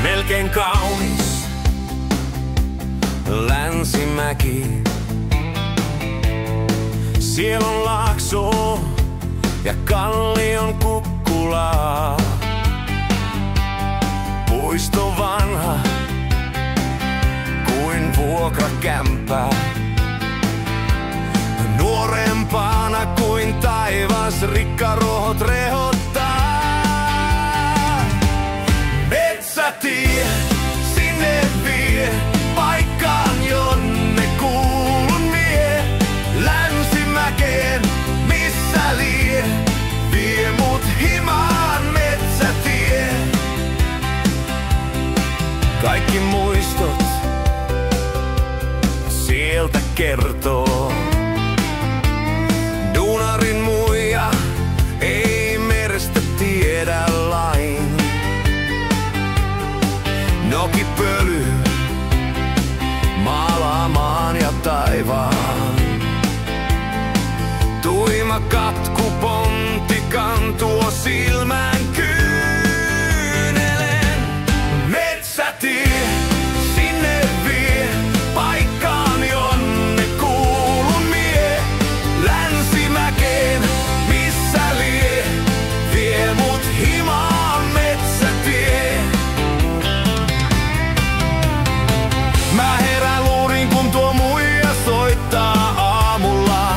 Melkein kaunis Länsimäki. Siellä on laakso ja kallion kukkulaa. Puisto vanha kuin vuokrakämppä. Nuorempana kuin taivas rikkaruohot rehottaa. Metsätie sinne vie, paikkaan jonne kuulun mie. Länsimäkeen missä lie, vie mut himaan metsätie. Kaikki muistot sieltä kertoo. Duunarin muija ei merestä tiedä lain. Nokipöly maalaa maan ja taivaan. Tuima katku pontikan tuo silmään kyynelen. Metsätie sinne vie, paikkaan jonne kuulun mie. Länsimäkeen missä lie, vie mut himaan metsätie. Mä herään luuriin kun tuo muija soittaa aamulla.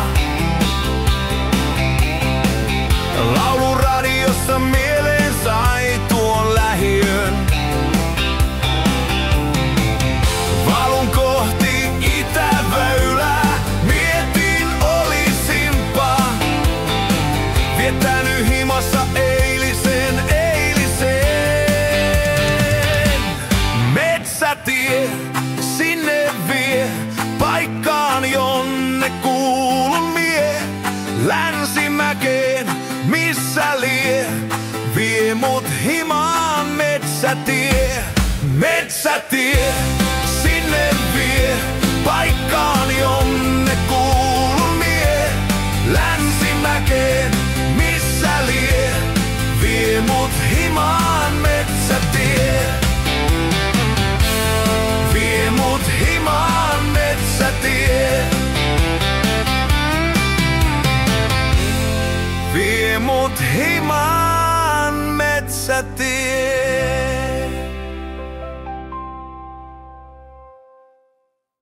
Lauluradiossa mieleen sai tuon lähiön. Valun kohti itäväylää, mietin olisinpa viettänyt himassa eilisen. Metsätie sinne vie, paikkaan jonne kuulun mie. Länsimäkeen missä lie, vie mut himaan metsätie. Metsätie sinne vie, paikkaan